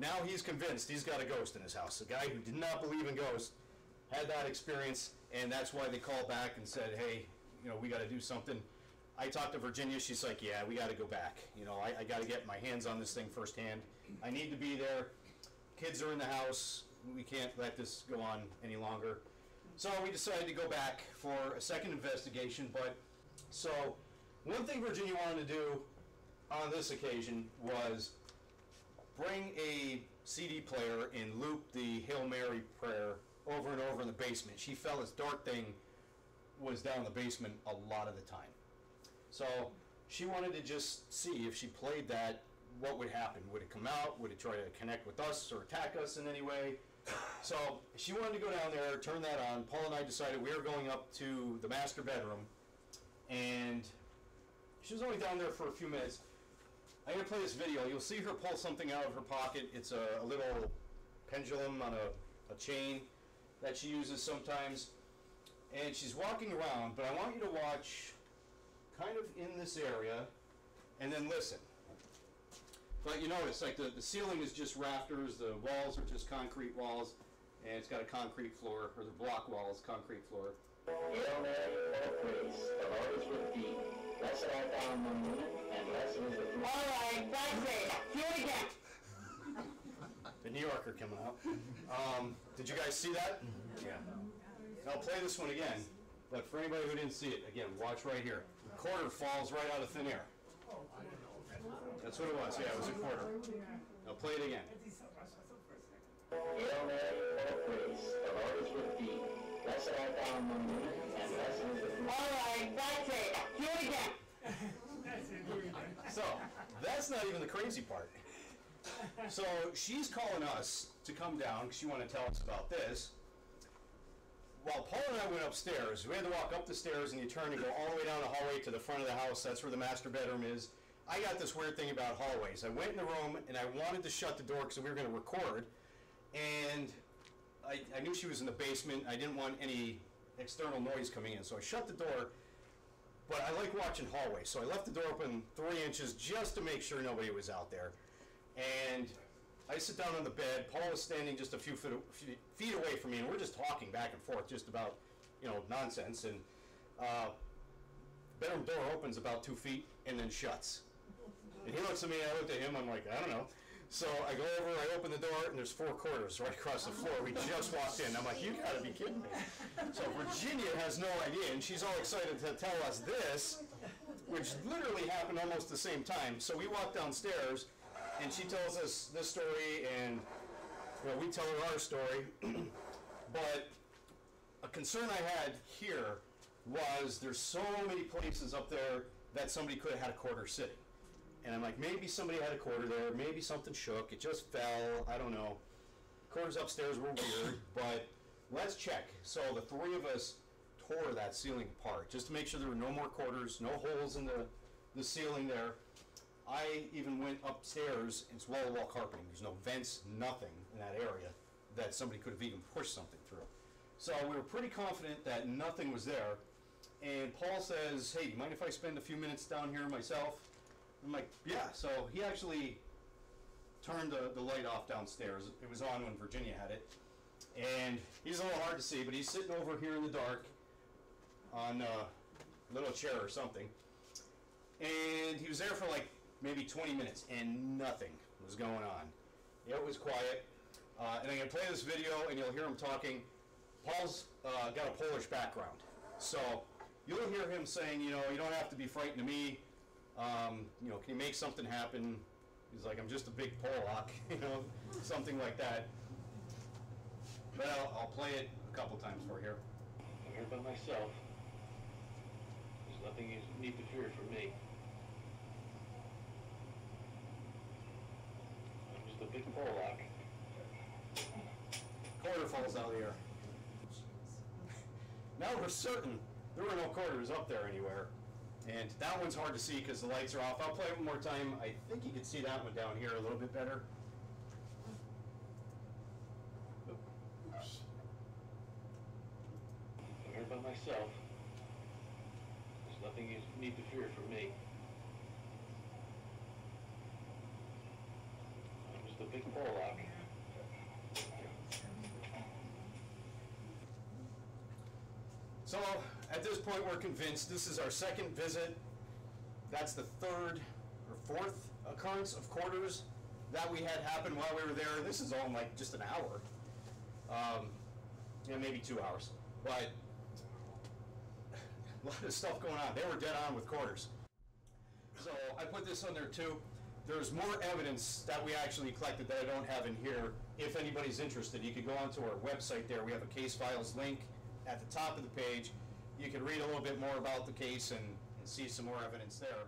now he's convinced he's got a ghost in his house. A guy who did not believe in ghosts had that experience, and that's why they called back and said, hey, you know, we got to do something. I talked to Virginia. She's like, yeah, we got to go back. You know, I got to get my hands on this thing firsthand. I need to be there. Kids are in the house. We can't let this go on any longer. So we decided to go back for a second investigation. But so one thing Virginia wanted to do on this occasion was bring a CD player and loop the Hail Mary prayer over and over in the basement. She felt this dark thing was down in the basement a lot of the time. So she wanted to just see if she played that, what would happen. Would it come out? Would it try to connect with us or attack us in any way? So she wanted to go down there, turn that on. Paul and I decided we were going up to the master bedroom, and she was only down there for a few minutes. I'm going to play this video. You'll see her pull something out of her pocket. It's a little pendulum on a chain that she uses sometimes. And she's walking around, but I want you to watch kind of in this area and then listen. But you notice, like the ceiling is just rafters, the walls are just concrete walls, and it's got a concrete floor, or the block walls, concrete floor. Hail Mary, full of grace, the Lord is with thee. Blessed art thou among women, and blessed is the fruit. All right, that's it. Do it again. The New Yorker coming out. Did you guys see that? Yeah. I'll play this one again, but for anybody who didn't see it, again, watch right here. The quarter falls right out of thin air. That's what it was. Yeah, it was a quarter. Now play it again. Hail Mary, full of grace, the Lord is with thee. Blessed art thou among women, and blessed is the fruit. All right, that's it. Do it again. So, that's not even the crazy part. So, she's calling us to come down because she wanted to tell us about this. While Paul and I went upstairs, we had to walk up the stairs and you turn and go all the way down the hallway to the front of the house. That's where the master bedroom is. I got this weird thing about hallways. I went in the room and I wanted to shut the door because we were going to record. And I knew she was in the basement. I didn't want any external noise coming in. So I shut the door. But I like watching hallways. So I left the door open 3 inches just to make sure nobody was out there. And I sit down on the bed. Paul is standing just a few feet away from me, and we're just talking back and forth just about, you know, nonsense. And bedroom door opens about 2 feet and then shuts. And he looks at me, I looked at him, I'm like, I don't know. So I go over, I open the door, and there's 4 quarters right across the floor. We just walked in. I'm like, you gotta be kidding me. So Virginia has no idea, and she's all excited to tell us this, which literally happened almost the same time. So we walk downstairs, and she tells us this story, and you know, we tell her our story. But a concern I had here was there's so many places up there that somebody could have had a quarter sitting. And I'm like, maybe somebody had a quarter there, maybe something shook, it just fell, I don't know. Quarters upstairs were weird, but let's check. So the 3 of us tore that ceiling apart just to make sure there were no more quarters, no holes in the ceiling there. I even went upstairs, it's wall-to-wall carpeting. There's no vents, nothing in that area that somebody could have even pushed something through. So we were pretty confident that nothing was there. And Paul says, hey, do you mind if I spend a few minutes down here myself? I'm like, yeah. So he actually turned the light off downstairs. It was on when Virginia had it. And he's a little hard to see, but he's sitting over here in the dark on a little chair or something. And he was there for like maybe 20 minutes, and nothing was going on. It was quiet. And I'm going to play this video, and you'll hear him talking. Paul's got a Polish background. So you'll hear him saying, you know, you don't have to be frightened of me. You know, can you make something happen? He's like, I'm just a big Polak, you know, something like that. But I'll play it a couple times for you here. I'm here by myself. There's nothing you need to fear from me. I'm just a big Polak. Quarter falls out of the air. Now we're certain there were no quarters up there anywhere. And that one's hard to see because the lights are off. I'll play it one more time. I think you can see that one down here a little bit better. Oops. I'm here by myself. There's nothing you need to fear from me. I'm just a big Polak. So at this point, we're convinced this is our second visit. That's the third or fourth occurrence of quarters that we had happen while we were there. This is all in like just an hour, yeah, maybe 2 hours. But a lot of stuff going on. They were dead on with quarters. So I put this on there too. There's more evidence that we actually collected that I don't have in here. If anybody's interested, you could go onto our website there. We have a case files link at the top of the page. You can read a little bit more about the case and see some more evidence there.